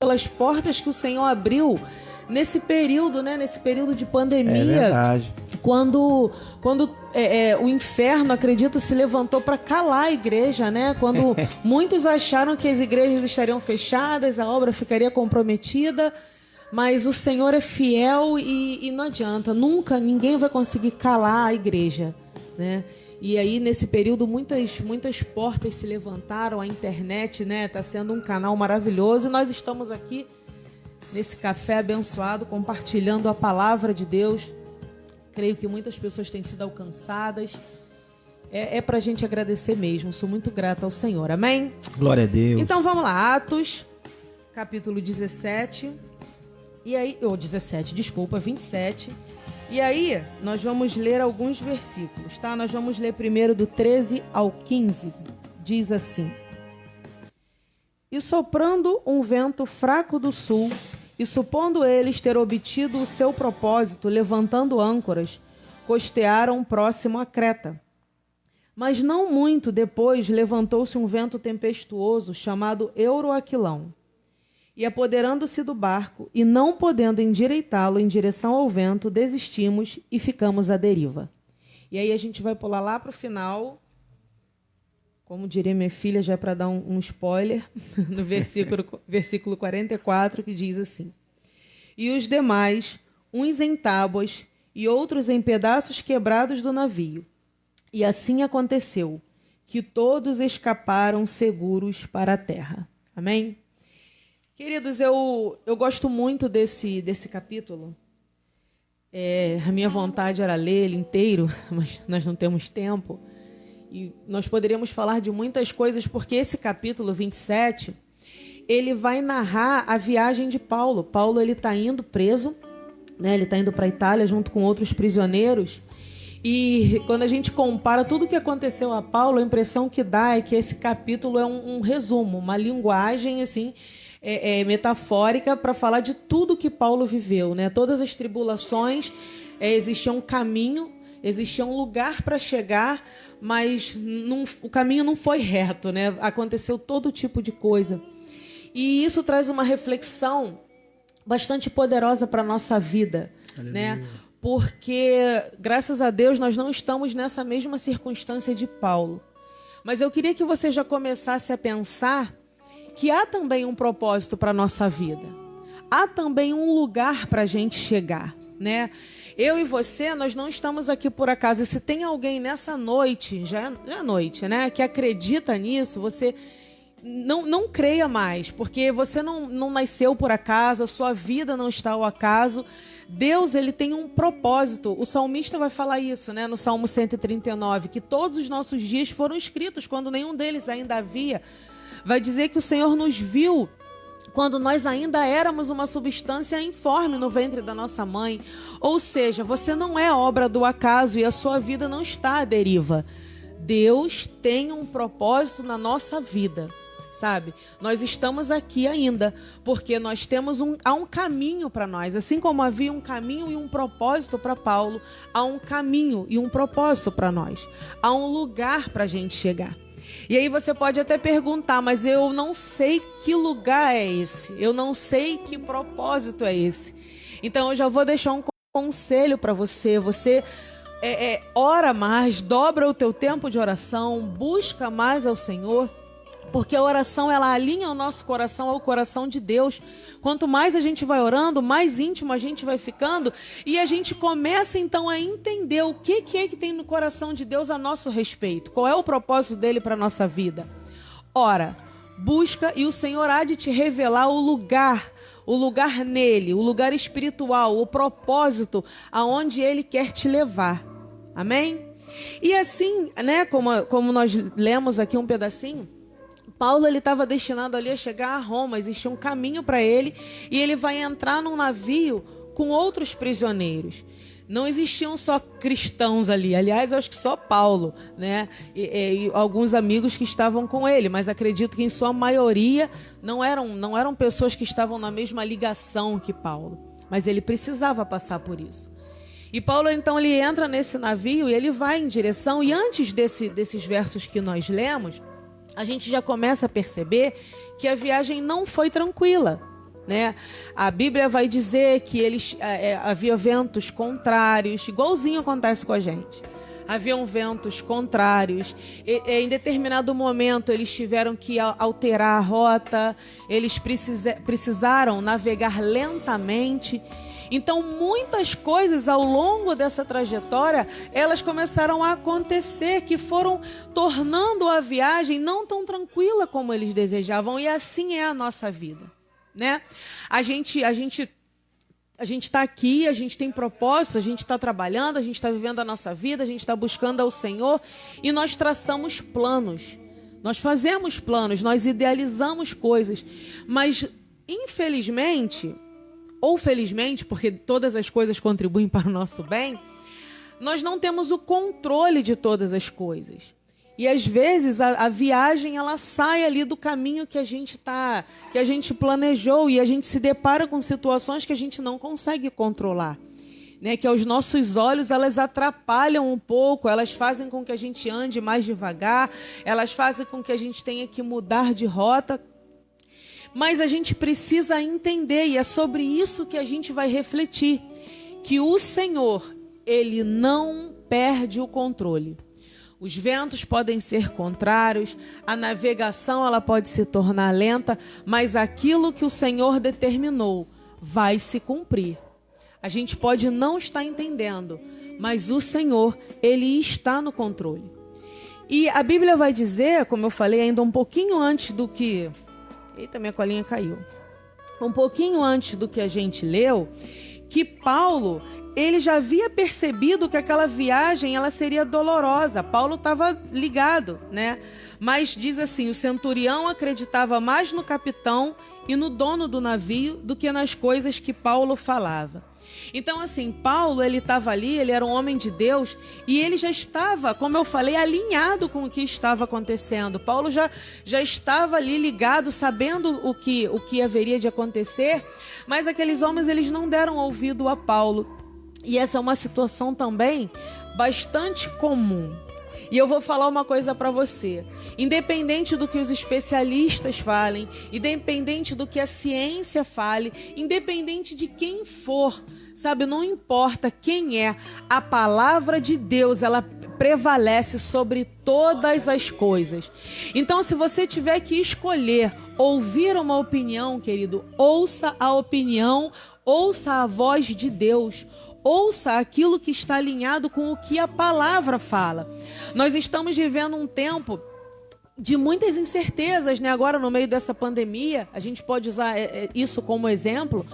pelas portas que o Senhor abriu nesse período, né? Nesse período de pandemia. É verdade. Quando o inferno, acredito, se levantou para calar a igreja, né? Quando muitos acharam que as igrejas estariam fechadas, a obra ficaria comprometida, mas o Senhor é fiel e não adianta, nunca ninguém vai conseguir calar a igreja, né? E aí, nesse período, muitas portas se levantaram, a internet, né, está sendo um canal maravilhoso, e nós estamos aqui nesse café abençoado, compartilhando a palavra de Deus. Creio que muitas pessoas têm sido alcançadas. É para a gente agradecer mesmo. Sou muito grata ao Senhor. Amém? Glória a Deus. Então vamos lá. Atos, capítulo 17. E aí, 27. E aí, nós vamos ler alguns versículos, tá? Nós vamos ler primeiro do 13 ao 15. Diz assim: E soprando um vento fraco do sul, e supondo eles ter obtido o seu propósito, levantando âncoras, costearam próximo a Creta. Mas não muito depois levantou-se um vento tempestuoso, chamado Euroaquilão. E apoderando-se do barco, e não podendo endireitá-lo em direção ao vento, desistimos e ficamos à deriva. E aí a gente vai pular lá para o final, como diria minha filha, já é para dar um spoiler, no versículo 44, que diz assim: E os demais, uns em tábuas e outros em pedaços quebrados do navio. E assim aconteceu, que todos escaparam seguros para a terra. Amém? Queridos, eu gosto muito desse capítulo. A minha vontade era ler ele inteiro, mas nós não temos tempo. E nós poderíamos falar de muitas coisas, porque esse capítulo 27, ele vai narrar a viagem de Paulo. Paulo está indo preso, né? Ele está indo para a Itália junto com outros prisioneiros. E quando a gente compara tudo o que aconteceu a Paulo, a impressão que dá é que esse capítulo é um resumo, uma linguagem assim, metafórica para falar de tudo que Paulo viveu, né? Todas as tribulações, existia um caminho, existia um lugar para chegar, mas o caminho não foi reto, né? Aconteceu todo tipo de coisa. E isso traz uma reflexão bastante poderosa para a nossa vida, né? Porque, graças a Deus, nós não estamos nessa mesma circunstância de Paulo. Mas eu queria que você já começasse a pensar que há também um propósito para a nossa vida. Há também um lugar para a gente chegar, né? Eu e você, nós não estamos aqui por acaso. E se tem alguém nessa noite, já é noite, né, que acredita nisso, você não creia mais, porque você não nasceu por acaso, a sua vida não está ao acaso. Deus, ele tem um propósito. O salmista vai falar isso, né, no Salmo 139, que todos os nossos dias foram escritos quando nenhum deles ainda havia. Vai dizer que o Senhor nos viu quando nós ainda éramos uma substância informe no ventre da nossa mãe. Ou seja, você não é obra do acaso e a sua vida não está à deriva. Deus tem um propósito na nossa vida, sabe? Nós estamos aqui ainda porque nós temos há um caminho para nós. Assim como havia um caminho e um propósito para Paulo, há um caminho e um propósito para nós. Há um lugar para a gente chegar. E aí você pode até perguntar, mas eu não sei que lugar é esse, eu não sei que propósito é esse. Então eu já vou deixar um conselho para você. Você ora mais, dobra o teu tempo de oração, busca mais ao Senhor, porque a oração, ela alinha o nosso coração ao coração de Deus. Quanto mais a gente vai orando, mais íntimo a gente vai ficando, e a gente começa então a entender o que é que tem no coração de Deus a nosso respeito. Qual é o propósito dele para a nossa vida? Ora, busca e o Senhor há de te revelar o lugar nele, o lugar espiritual, o propósito aonde ele quer te levar. Amém? E assim, né, como nós lemos aqui um pedacinho, Paulo, ele estava destinado ali a chegar a Roma, existia um caminho para ele, e ele vai entrar num navio com outros prisioneiros. Não existiam só cristãos ali, aliás, eu acho que só Paulo, né? E alguns amigos que estavam com ele, mas acredito que em sua maioria não eram pessoas que estavam na mesma ligação que Paulo, mas ele precisava passar por isso. E Paulo, então, ele entra nesse navio e ele vai em direção, e antes desses versos que nós lemos, a gente já começa a perceber que a viagem não foi tranquila, né? A Bíblia vai dizer que havia ventos contrários, igualzinho acontece com a gente. Haviam ventos contrários. Em determinado momento, eles tiveram que alterar a rota. Eles precisaram navegar lentamente. Então, muitas coisas ao longo dessa trajetória, elas começaram a acontecer, que foram tornando a viagem não tão tranquila como eles desejavam. E assim é a nossa vida, né? A gente está aqui, a gente tem propósitos, a gente está trabalhando, a gente está vivendo a nossa vida, a gente está buscando ao Senhor e nós traçamos planos. Nós fazemos planos, nós idealizamos coisas, mas infelizmente, ou felizmente, porque todas as coisas contribuem para o nosso bem, nós não temos o controle de todas as coisas. E às vezes a viagem ela sai ali do caminho que a gente planejou e a gente se depara com situações que a gente não consegue controlar, né? Que aos nossos olhos elas atrapalham um pouco, elas fazem com que a gente ande mais devagar, elas fazem com que a gente tenha que mudar de rota. Mas a gente precisa entender, e é sobre isso que a gente vai refletir, que o Senhor, Ele não perde o controle. Os ventos podem ser contrários, a navegação ela pode se tornar lenta, mas aquilo que o Senhor determinou vai se cumprir. A gente pode não estar entendendo, mas o Senhor, Ele está no controle. E a Bíblia vai dizer, como eu falei, ainda um pouquinho antes do que... Eita, minha colinha caiu. Um pouquinho antes do que a gente leu, que Paulo... ele já havia percebido que aquela viagem ela seria dolorosa. Paulo estava ligado, né? Mas diz assim, o centurião acreditava mais no capitão e no dono do navio do que nas coisas que Paulo falava. Então, assim, Paulo, ele estava ali, ele era um homem de Deus e ele já estava, como eu falei, alinhado com o que estava acontecendo. Paulo já estava ali ligado, sabendo o que haveria de acontecer, mas aqueles homens, eles não deram ouvido a Paulo. E essa é uma situação também bastante comum. E eu vou falar uma coisa para você. Independente do que os especialistas falem, independente do que a ciência fale, independente de quem for, sabe, não importa quem é, a palavra de Deus, ela prevalece sobre todas as coisas. Então, se você tiver que escolher ouvir uma opinião, querido, ouça a opinião, ouça a voz de Deus. Ouça aquilo que está alinhado com o que a palavra fala. Nós estamos vivendo um tempo de muitas incertezas, né? Agora, no meio dessa pandemia, a gente pode usar isso como exemplo,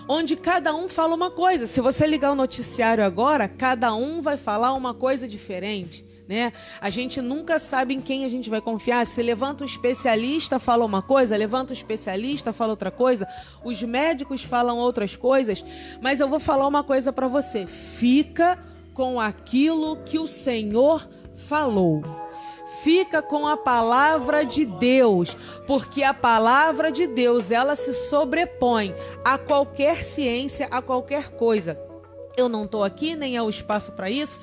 onde cada um fala uma coisa. Se você ligar o noticiário agora, cada um vai falar uma coisa diferente, né? A gente nunca sabe em quem a gente vai confiar. Se levanta um especialista, fala uma coisa, levanta um especialista, fala outra coisa, os médicos falam outras coisas, mas eu vou falar uma coisa para você: fica com aquilo que o Senhor falou. Fica com a palavra de Deus, porque a palavra de Deus, ela se sobrepõe a qualquer ciência, a qualquer coisa. Eu não estou aqui, nem é o espaço para isso,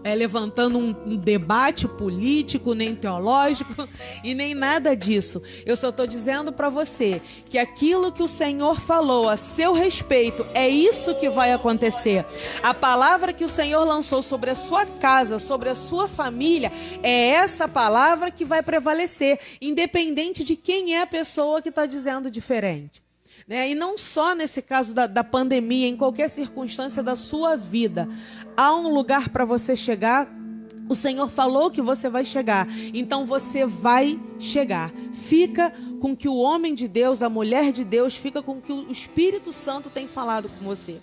levantando um debate político, nem teológico, e nem nada disso. Eu só estou dizendo para você que aquilo que o Senhor falou a seu respeito, é isso que vai acontecer. A palavra que o Senhor lançou sobre a sua casa, sobre a sua família, é essa palavra que vai prevalecer, independente de quem é a pessoa que está dizendo diferente. Né? E não só nesse caso da pandemia, em qualquer circunstância da sua vida, há um lugar para você chegar. O Senhor falou que você vai chegar, então você vai chegar. Fica com que o homem de Deus, a mulher de Deus, fica com que o Espírito Santo tem falado com você,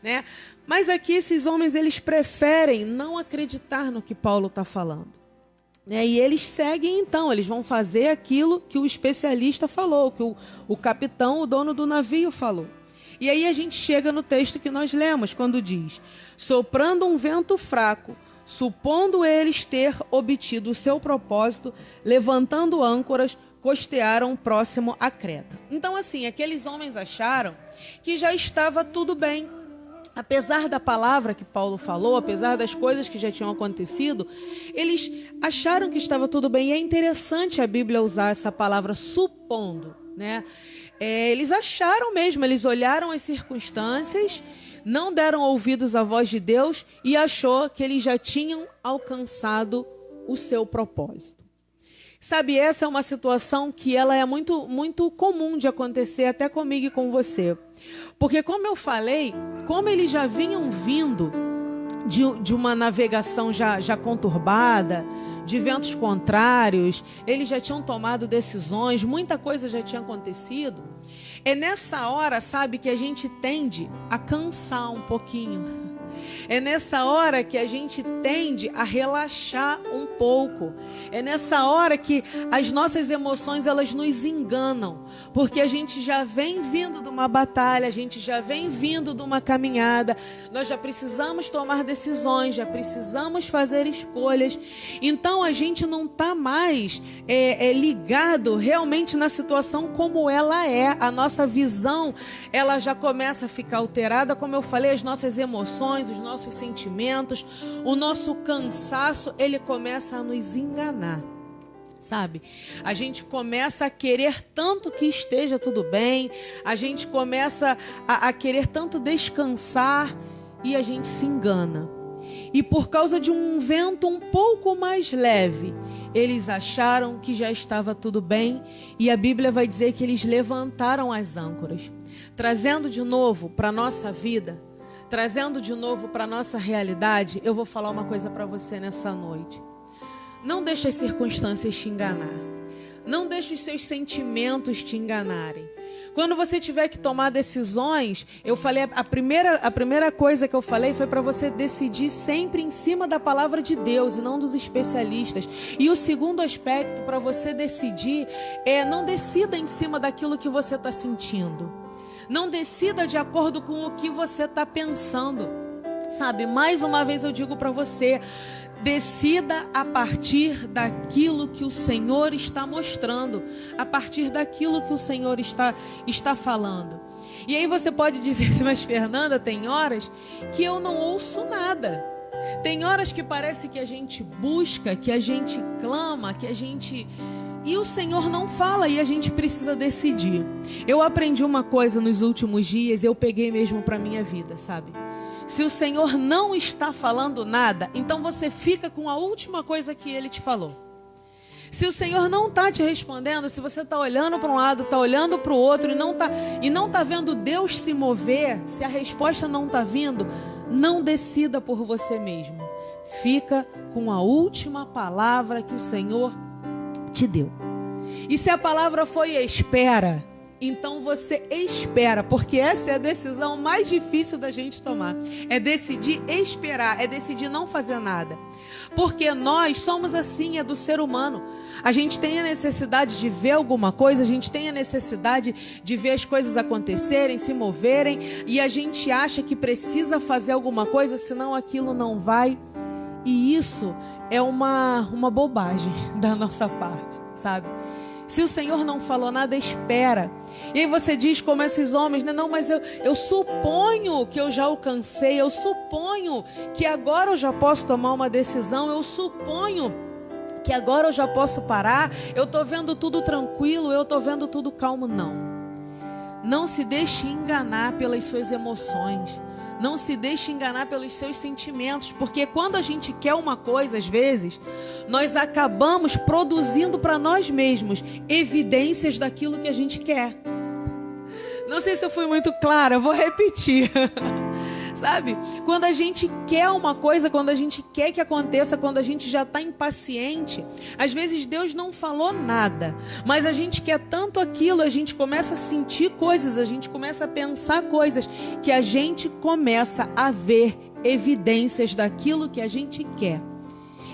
né? Mas aqui esses homens, eles preferem não acreditar no que Paulo está falando. E eles seguem, então, eles vão fazer aquilo que o especialista falou, que o capitão, o dono do navio, falou. E aí a gente chega no texto que nós lemos, quando diz: soprando um vento fraco, supondo eles ter obtido o seu propósito, levantando âncoras, costearam próximo a Creta. Então, assim, aqueles homens acharam que já estava tudo bem. Apesar da palavra que Paulo falou, apesar das coisas que já tinham acontecido, eles acharam que estava tudo bem. E é interessante a Bíblia usar essa palavra supondo, né? eles acharam mesmo, eles olharam as circunstâncias, não deram ouvidos à voz de Deus e achou que eles já tinham alcançado o seu propósito. Sabe, essa é uma situação que ela é muito, muito comum de acontecer até comigo e com você. Porque como eu falei, como eles já vinham vindo de uma navegação já conturbada, de ventos contrários, eles já tinham tomado decisões, muita coisa já tinha acontecido. É nessa hora, sabe, que a gente tende a cansar um pouquinho. É nessa hora que a gente tende a relaxar um pouco. É nessa hora que as nossas emoções, elas nos enganam. Porque a gente já vem vindo de uma batalha, a gente já vem vindo de uma caminhada. Nós já precisamos tomar decisões, já precisamos fazer escolhas. Então a gente não está mais ligado realmente na situação como ela é. A nossa visão, ela já começa a ficar alterada. Como eu falei, as nossas emoções, os nossos sentimentos, o nosso cansaço, ele começa a nos enganar, sabe? A gente começa a querer tanto que esteja tudo bem, a gente começa a querer tanto descansar e a gente se engana. E por causa de um vento um pouco mais leve, eles acharam que já estava tudo bem e a Bíblia vai dizer que eles levantaram as âncoras, trazendo de novo para a nossa vida, trazendo de novo para a nossa realidade. Eu vou falar uma coisa para você nessa noite. Não deixe as circunstâncias te enganar. Não deixe os seus sentimentos te enganarem. Quando você tiver que tomar decisões, eu falei, a primeira coisa que eu falei foi para você decidir sempre em cima da palavra de Deus e não dos especialistas. E o segundo aspecto para você decidir não decida em cima daquilo que você está sentindo. Não decida de acordo com o que você está pensando. Sabe, mais uma vez eu digo para você, decida a partir daquilo que o Senhor está mostrando, a partir daquilo que o Senhor está falando. E aí você pode dizer assim, mas Fernanda, tem horas que eu não ouço nada. Tem horas que parece que a gente busca, que a gente clama, que a gente... E o Senhor não fala e a gente precisa decidir. Eu aprendi uma coisa nos últimos dias, eu peguei mesmo para a minha vida, sabe? Se o Senhor não está falando nada, então você fica com a última coisa que Ele te falou. Se o Senhor não está te respondendo, se você está olhando para um lado, está olhando para o outro e não está vendo Deus se mover, se a resposta não está vindo, não decida por você mesmo. Fica com a última palavra que o Senhor te deu. E se a palavra foi espera, então você espera, porque essa é a decisão mais difícil da gente tomar. É decidir esperar, é decidir não fazer nada. Porque nós somos assim, é do ser humano. A gente tem a necessidade de ver alguma coisa, a gente tem a necessidade de ver as coisas acontecerem, se moverem, e a gente acha que precisa fazer alguma coisa, senão aquilo não vai. E isso é uma bobagem da nossa parte, sabe? Se o Senhor não falou nada, espera. E aí você diz como esses homens, né? Não, mas eu suponho que eu já alcancei, eu suponho que agora eu já posso tomar uma decisão, eu suponho que agora eu já posso parar, eu estou vendo tudo tranquilo, eu estou vendo tudo calmo. Não. Não se deixe enganar pelas suas emoções. Não se deixe enganar pelos seus sentimentos, porque quando a gente quer uma coisa, às vezes, nós acabamos produzindo para nós mesmos evidências daquilo que a gente quer. Não sei se eu fui muito clara, eu vou repetir. Sabe? Quando a gente quer uma coisa, quando a gente quer que aconteça, quando a gente já está impaciente, às vezes Deus não falou nada, mas a gente quer tanto aquilo, a gente começa a sentir coisas, a gente começa a pensar coisas, que a gente começa a ver evidências daquilo que a gente quer.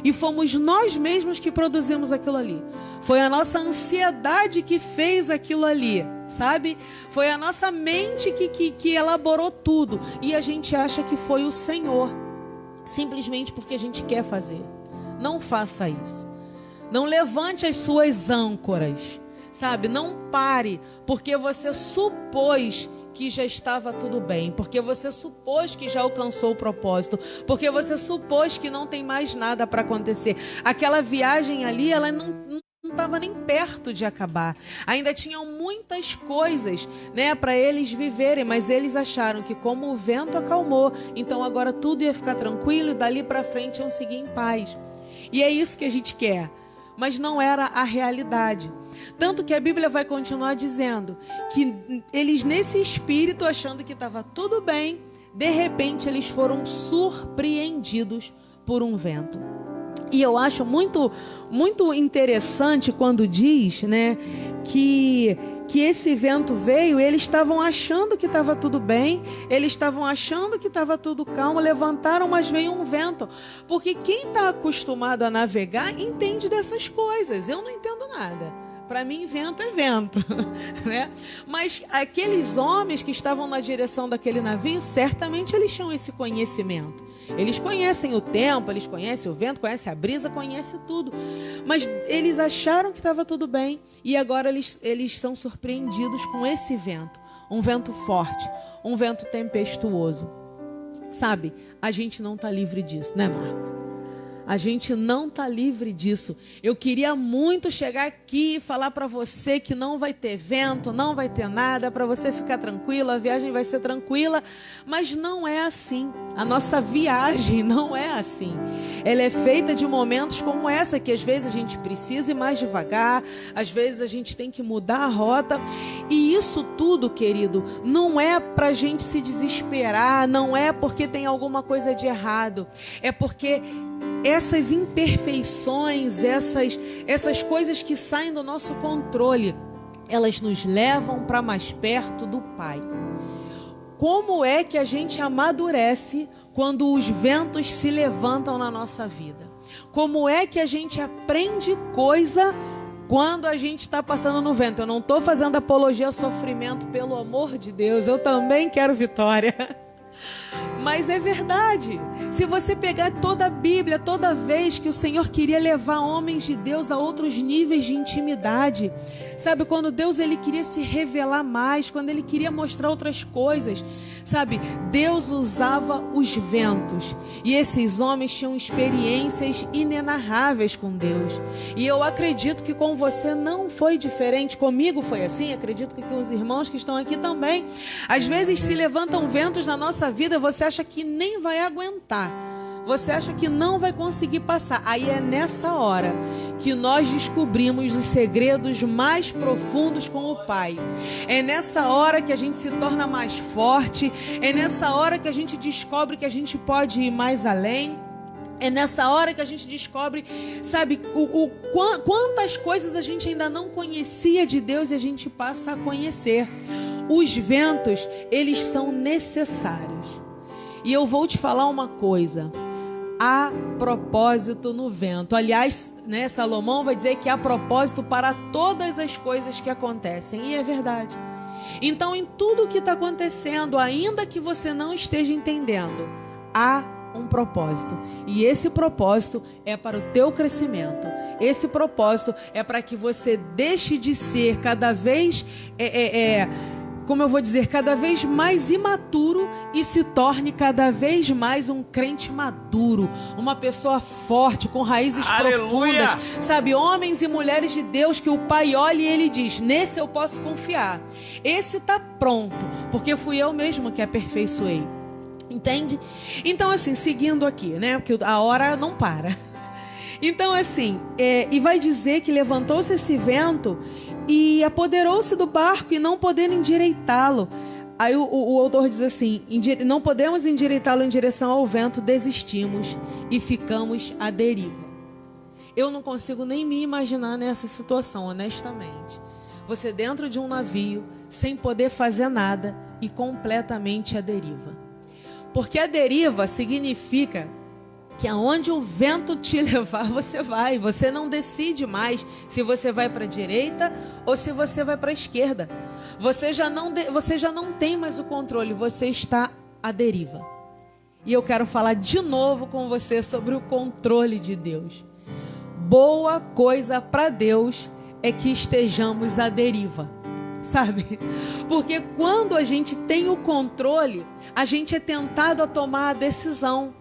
E fomos nós mesmos que produzimos aquilo ali. Foi a nossa ansiedade que fez aquilo ali, sabe? Foi a nossa mente que elaborou tudo. E a gente acha que foi o Senhor, simplesmente porque a gente quer fazer. Não faça isso. Não levante as suas âncoras, sabe? Não pare, porque você supôs que já estava tudo bem, porque você supôs que já alcançou o propósito, porque você supôs que não tem mais nada para acontecer. Aquela viagem ali, ela não não estava nem perto de acabar. Ainda tinham muitas coisas, né, para eles viverem, mas eles acharam que como o vento acalmou, então agora tudo ia ficar tranquilo e dali para frente iam seguir em paz. E é isso que a gente quer. Mas não era a realidade. Tanto que a Bíblia vai continuar dizendo que eles, nesse espírito, achando que estava tudo bem, de repente eles foram surpreendidos por um vento. E eu acho muito, muito interessante quando diz, né, que esse vento veio, eles estavam achando que estava tudo bem, eles estavam achando que estava tudo calmo, levantaram, mas veio um vento. Porque quem está acostumado a navegar entende dessas coisas. Eu não entendo nada. Para mim, vento é vento, né? Mas aqueles homens que estavam na direção daquele navio, certamente eles tinham esse conhecimento. Eles conhecem o tempo, eles conhecem o vento, conhecem a brisa, conhecem tudo. Mas eles acharam que estava tudo bem e agora eles são surpreendidos com esse vento. Um vento forte, um vento tempestuoso. Sabe, a gente não está livre disso, né, Marco? A gente não está livre disso. Eu queria muito chegar aqui e falar para você que não vai ter vento, não vai ter nada, para você ficar tranquilo, a viagem vai ser tranquila, mas não é assim. A nossa viagem não é assim. Ela é feita de momentos como essa, que às vezes a gente precisa ir mais devagar, às vezes a gente tem que mudar a rota. E isso tudo, querido, não é para a gente se desesperar, não é porque tem alguma coisa de errado, é porque essas imperfeições, essas coisas que saem do nosso controle, elas nos levam para mais perto do Pai. Como é que a gente amadurece quando os ventos se levantam na nossa vida? Como é que a gente aprende coisa quando a gente está passando no vento? Eu não estou fazendo apologia ao sofrimento, pelo amor de Deus, eu também quero vitória. Mas é verdade. Se você pegar toda a Bíblia, toda vez que o Senhor queria levar homens de Deus a outros níveis de intimidade, sabe, quando Deus ele queria se revelar mais, quando ele queria mostrar outras coisas, sabe, Deus usava os ventos. E esses homens tinham experiências inenarráveis com Deus. E eu acredito que com você não foi diferente. Comigo foi assim, acredito que com os irmãos que estão aqui também. Às vezes se levantam ventos na nossa vida, você acha que nem vai aguentar. Você acha que não vai conseguir passar. Aí é nessa hora que nós descobrimos os segredos mais profundos com o Pai. É nessa hora que a gente se torna mais forte. É nessa hora que a gente descobre que a gente pode ir mais além. É nessa hora que a gente descobre, sabe, quantas coisas a gente ainda não conhecia de Deus e a gente passa a conhecer. Os ventos, eles são necessários. E eu vou te falar uma coisa. Há propósito no vento. Aliás, né, Salomão vai dizer que há propósito para todas as coisas que acontecem. E é verdade. Então, em tudo o que está acontecendo, ainda que você não esteja entendendo, há um propósito. E esse propósito é para o teu crescimento. Esse propósito é para que você deixe de ser cada vez... como eu vou dizer, cada vez mais imaturo e se torne cada vez mais um crente maduro, uma pessoa forte, com raízes Aleluia! profundas, sabe, homens e mulheres de Deus que o Pai olha e Ele diz, nesse eu posso confiar, esse está pronto, porque fui eu mesmo que aperfeiçoei, entende? Então assim, seguindo aqui, né, porque a hora não para. Então assim, e vai dizer que levantou-se esse vento e apoderou-se do barco e não podendo endireitá-lo. Aí o autor diz assim, não podemos endireitá-lo em direção ao vento, desistimos e ficamos à deriva. Eu não consigo nem me imaginar nessa situação, honestamente. Você dentro de um navio, sem poder fazer nada e completamente à deriva. Porque a deriva significa que aonde o vento te levar, você vai. Você não decide mais se você vai para a direita ou se você vai para a esquerda. Você já não tem mais o controle, você está à deriva. E eu quero falar de novo com você sobre o controle de Deus. Boa coisa para Deus é que estejamos à deriva, sabe? Porque quando a gente tem o controle, a gente é tentado a tomar a decisão.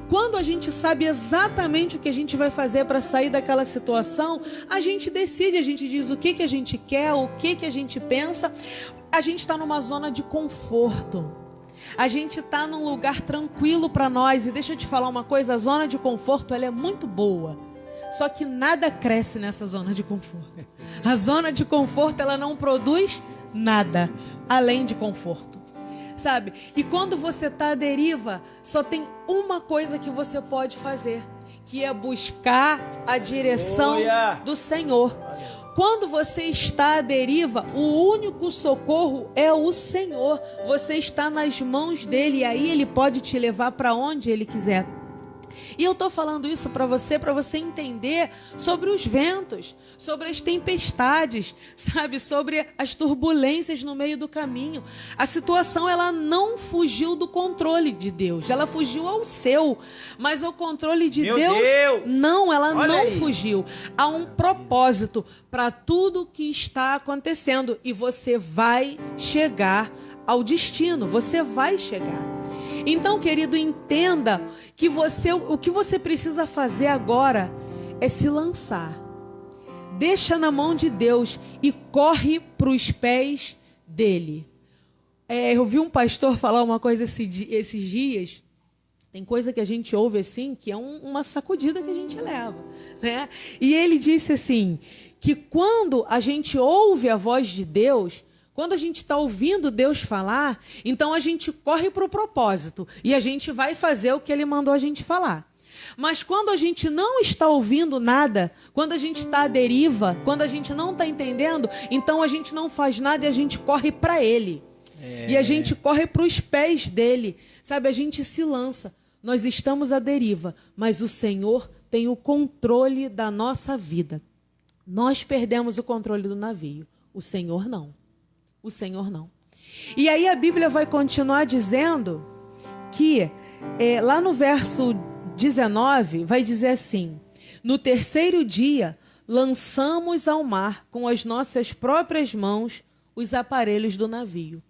Quando a gente sabe exatamente o que a gente vai fazer para sair daquela situação, a gente decide, a gente diz o que a gente quer, o que a gente pensa. A gente está numa zona de conforto. A gente está num lugar tranquilo para nós. E deixa eu te falar uma coisa, a zona de conforto ela é muito boa. Só que nada cresce nessa zona de conforto. A zona de conforto ela não produz nada além de conforto. Sabe? E quando você está à deriva, só tem uma coisa que você pode fazer, que é buscar a direção do Senhor. Quando você está à deriva, o único socorro é o Senhor. Você está nas mãos dele e aí ele pode te levar para onde ele quiser. E eu estou falando isso para você entender sobre os ventos, sobre as tempestades, sabe? Sobre as turbulências no meio do caminho. A situação, ela não fugiu do controle de Deus. Ela fugiu ao seu. Mas o controle de Deus, não, ela não fugiu. Há um propósito para tudo que está acontecendo. E você vai chegar ao destino. Você vai chegar. Então, querido, entenda que o que você precisa fazer agora é se lançar. Deixa na mão de Deus e corre para os pés dele. Eu vi um pastor falar uma coisa esses dias. Tem coisa que a gente ouve assim, que é uma sacudida que a gente leva, né? E ele disse assim, que quando a gente ouve a voz de Deus, quando a gente está ouvindo Deus falar, então a gente corre para o propósito e a gente vai fazer o que Ele mandou a gente falar. Mas quando a gente não está ouvindo nada, quando a gente está à deriva, quando a gente não está entendendo, então a gente não faz nada e a gente corre para Ele. E a gente corre para os pés dele. Sabe, a gente se lança. Nós estamos à deriva, mas o Senhor tem o controle da nossa vida. Nós perdemos o controle do navio. O Senhor não. O Senhor não. E aí a Bíblia vai continuar dizendo que, lá no verso 19, vai dizer assim: no terceiro dia, lançamos ao mar com as nossas próprias mãos os aparelhos do navio.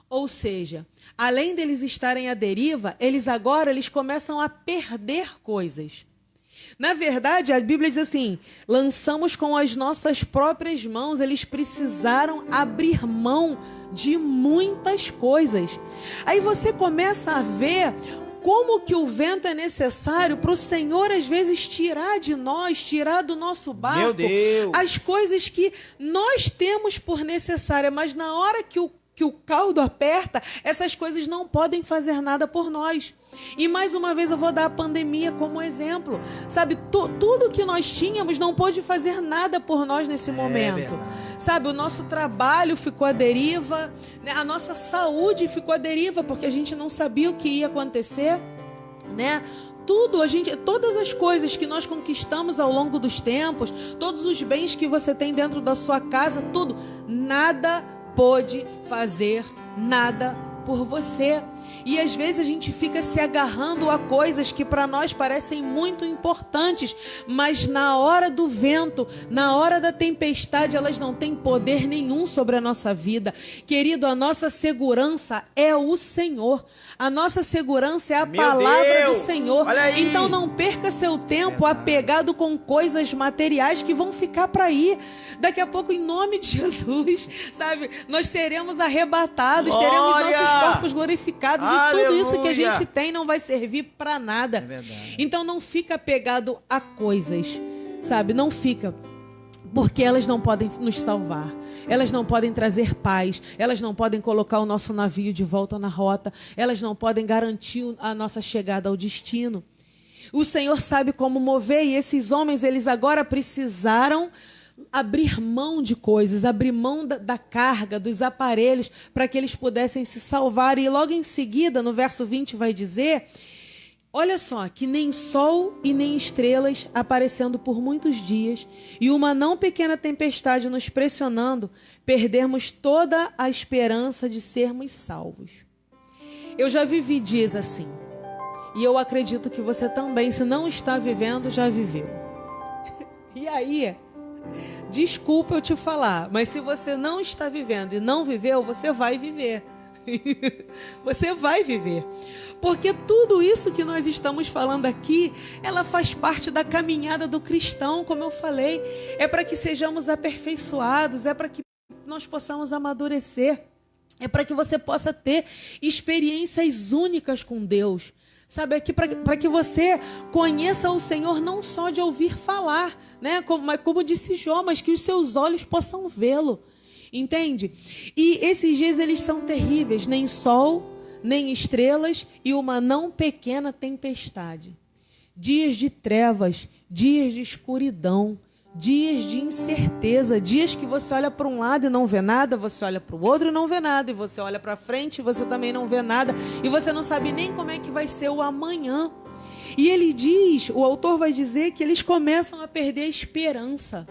Ou seja, além deles estarem à deriva, eles começam a perder coisas. Na verdade, a Bíblia diz assim, lançamos com as nossas próprias mãos. Eles precisaram abrir mão de muitas coisas. Aí você começa a ver como que o vento é necessário para o Senhor, às vezes, tirar de nós, tirar do nosso barco as coisas que nós temos por necessária, mas na hora que o caldo aperta, essas coisas não podem fazer nada por nós. E mais uma vez eu vou dar a pandemia como exemplo. Sabe, tudo que nós tínhamos não pôde fazer nada por nós nesse momento. Sabe, o nosso trabalho ficou à deriva, né? A nossa saúde ficou à deriva, porque a gente não sabia o que ia acontecer, né? Todas as coisas que nós conquistamos ao longo dos tempos, todos os bens que você tem dentro da sua casa, tudo, nada pôde fazer nada por você. E às vezes a gente fica se agarrando a coisas que para nós parecem muito importantes, mas na hora do vento, na hora da tempestade, elas não têm poder nenhum sobre a nossa vida. Querido, a nossa segurança é o Senhor. A nossa segurança é a palavra do Senhor. Então não perca seu tempo apegado com coisas materiais que vão ficar para aí. Daqui a pouco, em nome de Jesus, sabe, nós seremos arrebatados, teremos nossos corpos glorificados. E tudo isso que a gente tem não vai servir para nada. Então não fica apegado a coisas, sabe? Não fica, porque elas não podem nos salvar. Elas não podem trazer paz. Elas não podem colocar o nosso navio de volta na rota. Elas não podem garantir a nossa chegada ao destino. O Senhor sabe como mover, e esses homens, eles agora precisaram abrir mão de coisas, abrir mão da carga, dos aparelhos, para que eles pudessem se salvar. E logo em seguida, no verso 20, vai dizer, olha só, que nem sol e nem estrelas aparecendo por muitos dias, e uma não pequena tempestade nos pressionando, perdermos toda a esperança de sermos salvos. Eu já vivi dias assim, e eu acredito que você também, se não está vivendo, já viveu. E aí, desculpa eu te falar, mas se você não está vivendo e não viveu, você vai viver. Você vai viver. Porque tudo isso que nós estamos falando aqui, ela faz parte da caminhada do cristão, como eu falei. É para que sejamos aperfeiçoados, é para que nós possamos amadurecer. É para que você possa ter experiências únicas com Deus. Sabe, aqui para que você conheça o Senhor não só de ouvir falar, né? Como disse Jó, mas que os seus olhos possam vê-lo. Entende? E esses dias eles são terríveis, nem sol, nem estrelas e uma não pequena tempestade. Dias de trevas, dias de escuridão, dias de incerteza, dias que você olha para um lado e não vê nada, você olha para o outro e não vê nada, e você olha para frente e você também não vê nada, e você não sabe nem como é que vai ser o amanhã. E ele diz, o autor vai dizer que eles começam a perder a esperança.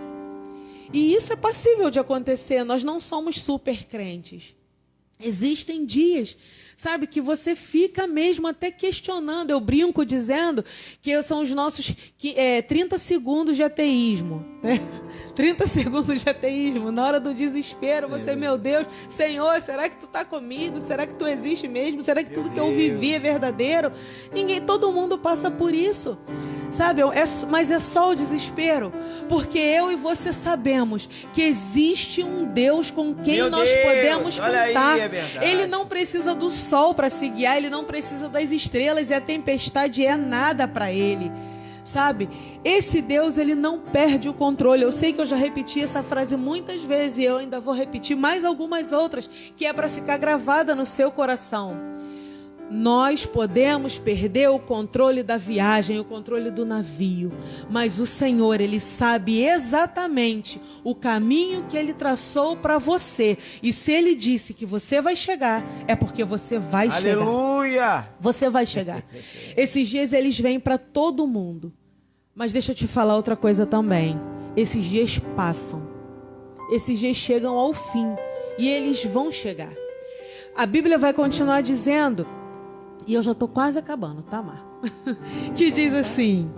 E isso é passível de acontecer, nós não somos super crentes. Existem dias, sabe, que você fica mesmo até questionando. Eu brinco dizendo que são os nossos 30 segundos de ateísmo. Né? 30 segundos de ateísmo. Na hora do desespero, você, meu Deus, Senhor, será que tu está comigo? Será que tu existe mesmo? Será que tudo que eu vivi é verdadeiro? Todo mundo passa por isso. Sabe, mas é só o desespero, porque eu e você sabemos que existe um Deus com quem nós podemos contar. Ele não precisa do sol para se guiar, ele não precisa das estrelas, e a tempestade é nada para ele. Sabe, esse Deus, ele não perde o controle. Eu sei que eu já repeti essa frase muitas vezes e eu ainda vou repetir mais algumas outras, que é para ficar gravada no seu coração. Nós podemos perder o controle da viagem, o controle do navio, mas o Senhor, ele sabe exatamente o caminho que ele traçou para você. E se ele disse que você vai chegar, é porque você vai chegar. Aleluia! Você vai chegar. Esses dias eles vêm para todo mundo. Mas deixa eu te falar outra coisa também. Esses dias passam. Esses dias chegam ao fim. E eles vão chegar. A Bíblia vai continuar dizendo... E eu já estou quase acabando, tá, Marco? Que diz assim: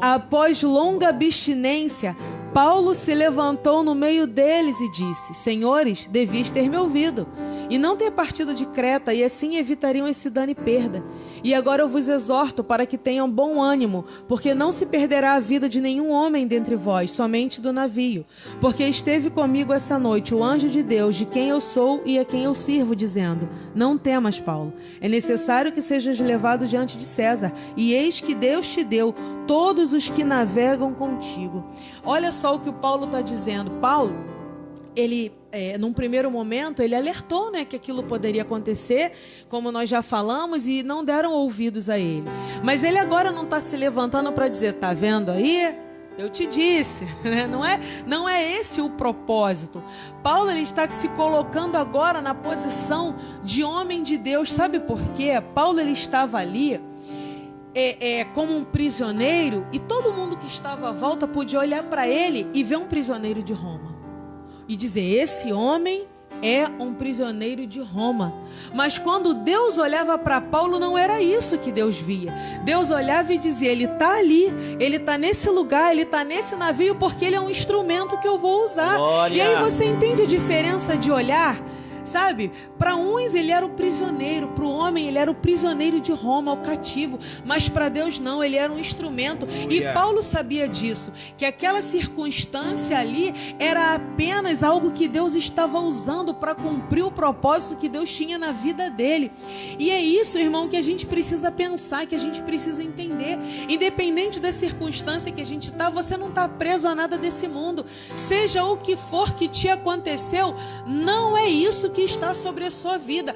após longa abstinência, Paulo se levantou no meio deles e disse: Senhores, devias ter me ouvido e não ter partido de Creta, e assim evitariam esse dano e perda. E agora eu vos exorto para que tenham bom ânimo, porque não se perderá a vida de nenhum homem dentre vós, somente do navio. Porque esteve comigo essa noite o anjo de Deus, de quem eu sou e a quem eu sirvo, dizendo: Não temas, Paulo, é necessário que sejas levado diante de César, e eis que Deus te deu todos os que navegam contigo. Olha só o que o Paulo está dizendo. Paulo, ele, num primeiro momento, ele alertou, né, que aquilo poderia acontecer, como nós já falamos, e não deram ouvidos a ele. Mas ele agora não está se levantando para dizer: tá vendo aí? Eu te disse, né? Não é esse o propósito. Paulo, ele está se colocando agora na posição de homem de Deus. Sabe por quê? Paulo, ele estava ali como um prisioneiro, e todo mundo que estava à volta podia olhar para ele e ver um prisioneiro de Roma e dizer: esse homem é um prisioneiro de Roma. Mas quando Deus olhava para Paulo, não era isso que Deus via. Deus olhava e dizia: ele está ali, ele está nesse lugar, ele está nesse navio, porque ele é um instrumento que eu vou usar. Glória. E aí você entende a diferença de olhar? Sabe, para uns ele era o prisioneiro, para o homem ele era o prisioneiro de Roma, o cativo, mas para Deus não, ele era um instrumento. E Paulo sabia disso, que aquela circunstância ali era apenas algo que Deus estava usando para cumprir o propósito que Deus tinha na vida dele. E é isso, irmão, que a gente precisa pensar, que a gente precisa entender. Independente da circunstância que a gente está, você não está preso a nada desse mundo. Seja o que for que te aconteceu, não é isso que está sobre a sua vida.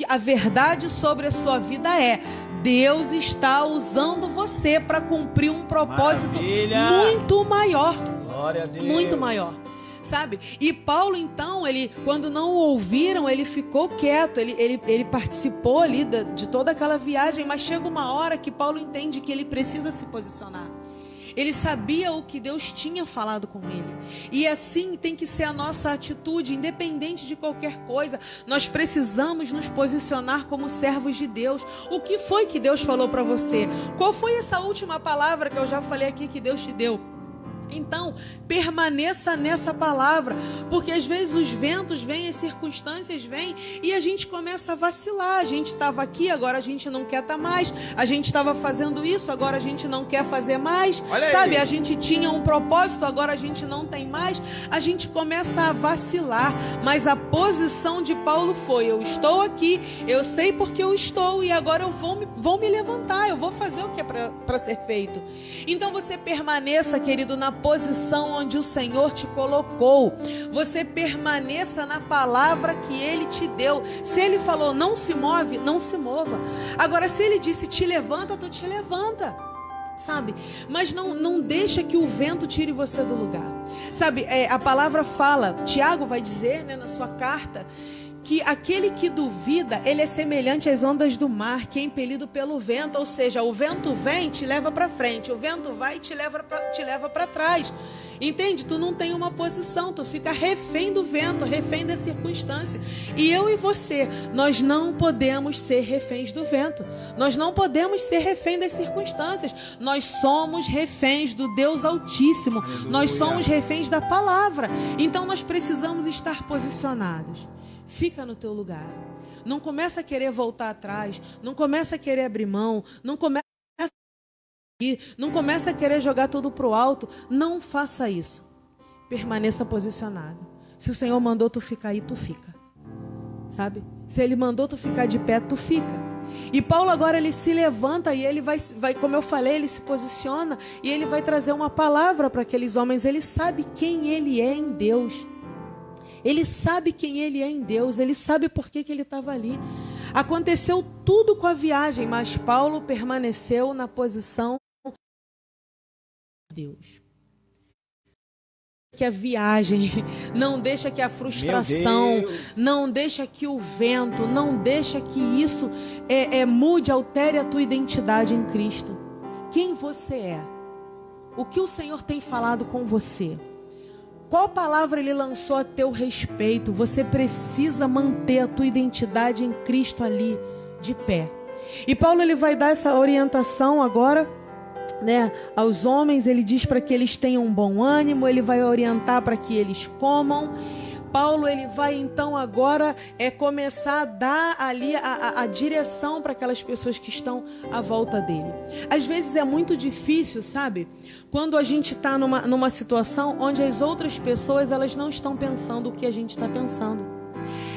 A verdade sobre a sua vida é: Deus está usando você para cumprir um propósito muito maior. Glória a Deus. Muito maior. Sabe? E Paulo, então, quando não o ouviram, ele ficou quieto, ele participou ali de toda aquela viagem, mas chega uma hora que Paulo entende que ele precisa se posicionar. Ele sabia o que Deus tinha falado com ele. E assim tem que ser a nossa atitude, independente de qualquer coisa. Nós precisamos nos posicionar como servos de Deus. O que foi que Deus falou para você? Qual foi essa última palavra que eu já falei aqui que Deus te deu? Então, permaneça nessa palavra, porque às vezes os ventos vêm, as circunstâncias vêm e a gente começa a vacilar. A gente estava aqui, agora a gente não quer estar mais. A gente estava fazendo isso, agora a gente não quer fazer mais. Sabe, a gente tinha um propósito, agora a gente não tem mais. A gente começa a vacilar, mas a posição de Paulo foi: eu estou aqui, eu sei porque eu estou e agora eu vou me levantar, eu vou fazer o que é para ser feito. Então você permaneça, querido, na posição onde o Senhor te colocou. Você permaneça na palavra que Ele te deu. Se Ele falou não se move, não se mova. Agora, se Ele disse te levanta, tu te levanta, sabe? Mas não deixa que o vento tire você do lugar, sabe? A palavra fala, Tiago vai dizer, né, na sua carta, que aquele que duvida, ele é semelhante às ondas do mar, que é impelido pelo vento. Ou seja, o vento vem, te leva para frente, o vento vai e te leva para trás. Entende? Tu não tem uma posição, tu fica refém do vento, refém da circunstância. E eu e você, nós não podemos ser reféns do vento. Nós não podemos ser refém das circunstâncias. Nós somos reféns do Deus Altíssimo. Aleluia. Nós somos reféns da palavra. Então nós precisamos estar posicionados. Fica no teu lugar. Não começa a querer voltar atrás. Não começa a querer abrir mão. Não começa a querer jogar tudo pro alto. Não faça isso. Permaneça posicionado. Se o Senhor mandou tu ficar aí, tu fica. Sabe? Se Ele mandou tu ficar de pé, tu fica. E Paulo agora ele se levanta e ele vai, como eu falei, ele se posiciona e ele vai trazer uma palavra para aqueles homens. Ele sabe quem ele é em Deus. Ele sabe quem ele é em Deus, ele sabe por que ele estava ali. Aconteceu tudo com a viagem, mas Paulo permaneceu na posição de Deus. Que a viagem, não deixa que a frustração, não deixa que o vento, não deixa que isso mude, altere a tua identidade em Cristo. Quem você é? O que o Senhor tem falado com você? Qual palavra Ele lançou a teu respeito? Você precisa manter a tua identidade em Cristo ali, de pé. E Paulo ele vai dar essa orientação agora, né, aos homens. Ele diz para que eles tenham um bom ânimo, ele vai orientar para que eles comam. Paulo ele vai então agora começar a dar ali a direção para aquelas pessoas que estão à volta dele. Às vezes é muito difícil, sabe? Quando a gente está numa situação onde as outras pessoas elas não estão pensando o que a gente está pensando.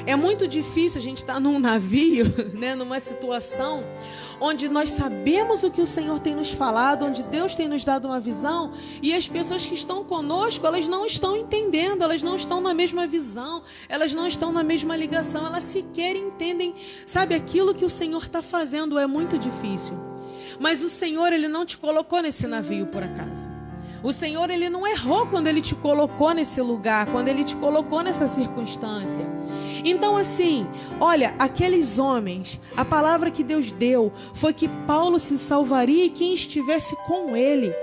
É muito difícil a gente estar num navio, né, numa situação onde nós sabemos o que o Senhor tem nos falado, onde Deus tem nos dado uma visão, e as pessoas que estão conosco, elas não estão entendendo, elas não estão na mesma visão, elas não estão na mesma ligação, elas sequer entendem, sabe, aquilo que o Senhor está fazendo. É muito difícil. Mas o Senhor, Ele não te colocou nesse navio por acaso. O Senhor, Ele não errou quando Ele te colocou nesse lugar, quando Ele te colocou nessa circunstância. Então assim, olha, aqueles homens, a palavra que Deus deu foi que Paulo se salvaria e quem estivesse com ele.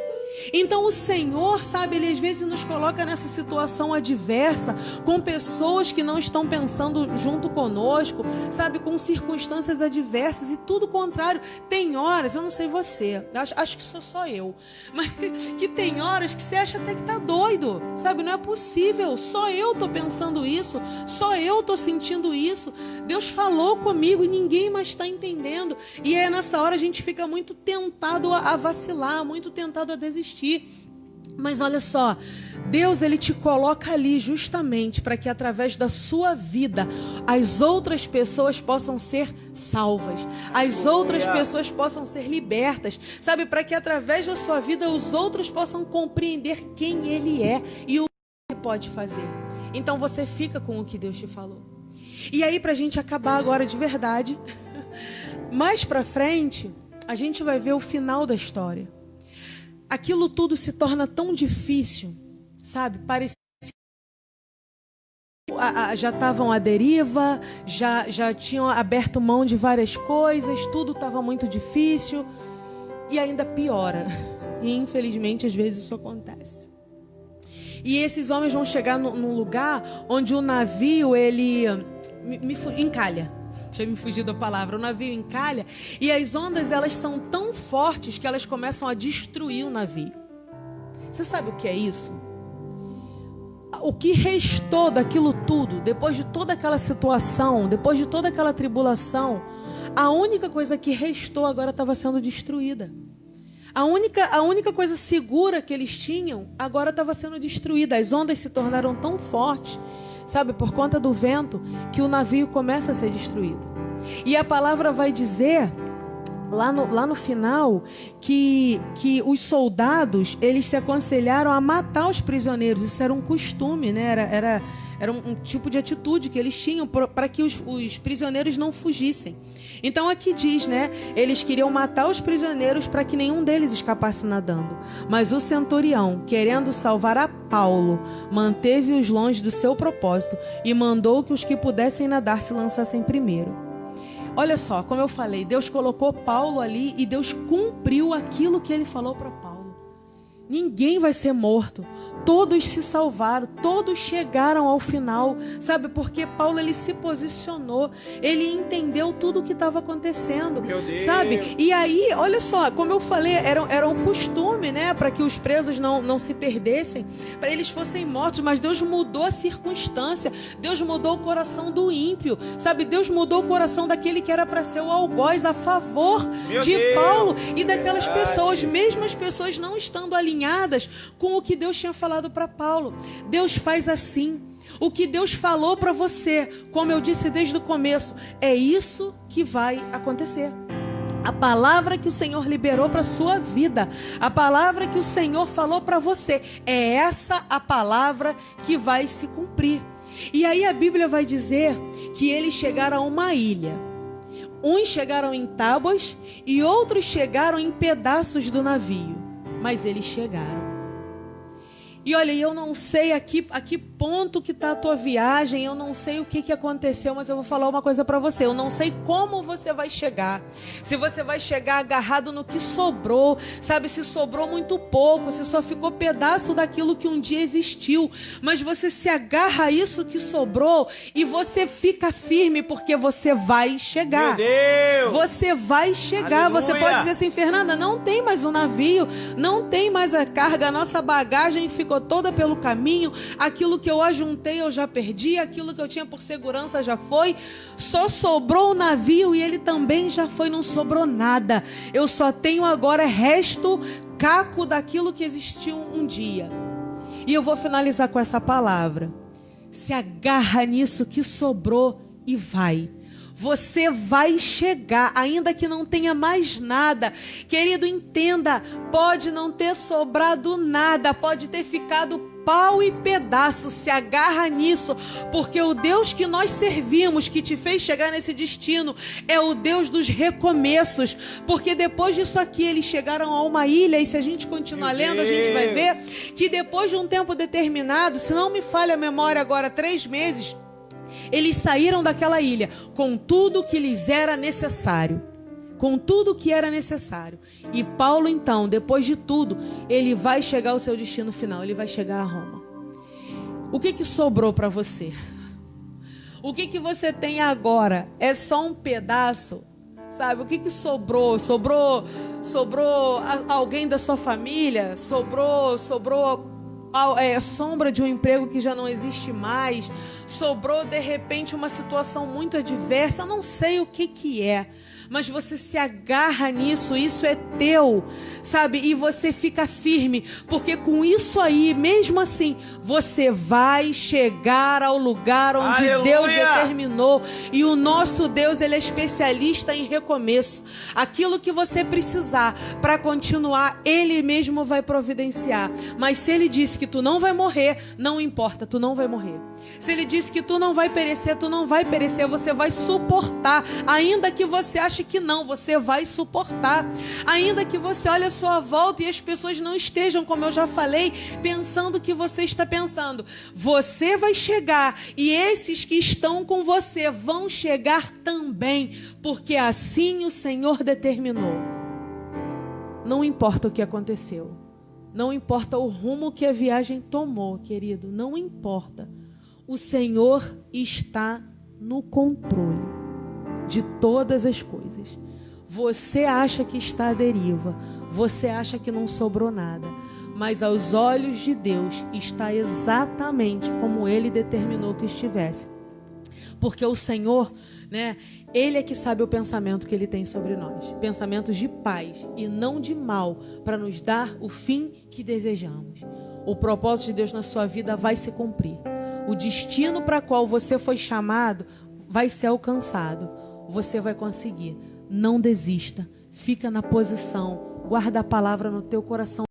Então o Senhor, sabe, Ele às vezes nos coloca nessa situação adversa, com pessoas que não estão pensando junto conosco, sabe, com circunstâncias adversas e tudo contrário. Tem horas, eu não sei você, acho que sou só eu, mas que tem horas que você acha até que tá doido, sabe, não é possível, só eu tô pensando isso, só eu tô sentindo isso, Deus falou comigo e ninguém mais está entendendo. E é nessa hora a gente fica muito tentado a vacilar, muito tentado a desistir. Mas olha só, Deus ele te coloca ali justamente para que através da sua vida as outras pessoas possam ser salvas, as outras pessoas possam ser libertas, sabe, para que através da sua vida os outros possam compreender quem Ele é e o que Ele pode fazer. Então você fica com o que Deus te falou. E aí, para a gente acabar agora de verdade, mais para frente a gente vai ver o final da história. Aquilo tudo se torna tão difícil, sabe? Parecia já estavam à deriva, já tinham aberto mão de várias coisas, tudo estava muito difícil e ainda piora. E infelizmente às vezes isso acontece. E esses homens vão chegar num lugar onde o navio ele encalha. Tinha me fugido a palavra. O navio encalha e as ondas elas são tão fortes que elas começam a destruir o navio. Você sabe o que é isso? O que restou daquilo tudo, depois de toda aquela situação, depois de toda aquela tribulação, a única coisa que restou agora estava sendo destruída. A única coisa segura que eles tinham agora estava sendo destruída. As ondas se tornaram tão fortes, sabe, por conta do vento, que o navio começa a ser destruído. E a palavra vai dizer, lá no final, que os soldados, eles se aconselharam a matar os prisioneiros. Isso era um costume, né? Era um tipo de atitude que eles tinham para que os prisioneiros não fugissem. Então aqui diz, né? Eles queriam matar os prisioneiros para que nenhum deles escapasse nadando. Mas o centurião, querendo salvar a Paulo, manteve-os longe do seu propósito e mandou que os que pudessem nadar se lançassem primeiro. Olha só, como eu falei, Deus colocou Paulo ali e Deus cumpriu aquilo que ele falou para Paulo. Ninguém vai ser morto. Todos se salvaram, todos chegaram ao final, sabe? Porque Paulo, ele se posicionou, ele entendeu tudo o que estava acontecendo, sabe? E aí, olha só, como eu falei, era um costume, né? Para que os presos não se perdessem, para eles fossem mortos, mas Deus mudou a circunstância, Deus mudou o coração do ímpio, sabe? Deus mudou o coração daquele que era para ser o algoz a favor de Paulo e daquelas pessoas, mesmo as pessoas não estando alinhadas com o que Deus tinha falado para Paulo. Deus faz assim. O que Deus falou para você, como eu disse desde o começo, é isso que vai acontecer. A palavra que o Senhor liberou para a sua vida, a palavra que o Senhor falou para você, é essa a palavra que vai se cumprir. E aí a Bíblia vai dizer que eles chegaram a uma ilha. Uns chegaram em tábuas e outros chegaram em pedaços do navio. Mas eles chegaram. E olha, eu não sei a que ponto que está a tua viagem, eu não sei o que aconteceu, mas eu vou falar uma coisa para você. Eu não sei como você vai chegar. Se você vai chegar agarrado no que sobrou, sabe? Se sobrou muito pouco, se só ficou pedaço daquilo que um dia existiu. Mas você se agarra a isso que sobrou e você fica firme, porque você vai chegar. Meu Deus! Você vai chegar. Aleluia! Você pode dizer assim, Fernanda, não tem mais um navio, não tem mais a carga, a nossa bagagem ficou toda pelo caminho, aquilo que eu ajuntei eu já perdi, aquilo que eu tinha por segurança já foi, só sobrou o navio e ele também já foi, não sobrou nada, eu só tenho agora resto, caco daquilo que existiu um dia. E eu vou finalizar com essa palavra: se agarra nisso que sobrou e vai. Você vai chegar, ainda que não tenha mais nada. Querido, entenda, pode não ter sobrado nada, pode ter ficado pau e pedaço. Se agarra nisso, porque o Deus que nós servimos, que te fez chegar nesse destino, é o Deus dos recomeços. Porque depois disso aqui, eles chegaram a uma ilha, e se a gente continuar lendo, a gente vai ver que depois de um tempo determinado, se não me falha a memória agora, 3 meses, eles saíram daquela ilha com tudo que lhes era necessário. Com tudo que era necessário. E Paulo, então, depois de tudo, ele vai chegar ao seu destino final. Ele vai chegar a Roma. O que sobrou para você? O que você tem agora? É só um pedaço? Sabe, o que sobrou? Sobrou alguém da sua família? Sobrou sombra de um emprego que já não existe mais, sobrou de repente uma situação muito adversa, eu não sei o que é, mas você se agarra nisso, isso é teu, sabe? E você fica firme, porque com isso aí, mesmo assim, você vai chegar ao lugar onde Aleluia! Deus determinou. E o nosso Deus, ele é especialista em recomeço. Aquilo que você precisar para continuar, ele mesmo vai providenciar. Mas se ele disse que tu não vai morrer, não importa, tu não vai morrer. Se ele disse que tu não vai perecer, tu não vai perecer, você vai suportar. Ainda que você ache que não, você vai suportar. Ainda que você olhe à sua volta e as pessoas não estejam, como eu já falei, pensando o que você está pensando, você vai chegar, e esses que estão com você vão chegar também, porque assim o Senhor determinou. Não importa o que aconteceu, não importa o rumo que a viagem tomou, querido, não importa. O Senhor está no controle de todas as coisas. Você acha que está à deriva, você acha que não sobrou nada, mas aos olhos de Deus está exatamente como Ele determinou que estivesse. Porque o Senhor, né, Ele é que sabe o pensamento que Ele tem sobre nós. Pensamentos de paz e não de mal, para nos dar o fim que desejamos. O propósito de Deus na sua vida vai se cumprir. O destino para qual você foi chamado vai ser alcançado. Você vai conseguir. Não desista. Fica na posição. Guarda a palavra no teu coração.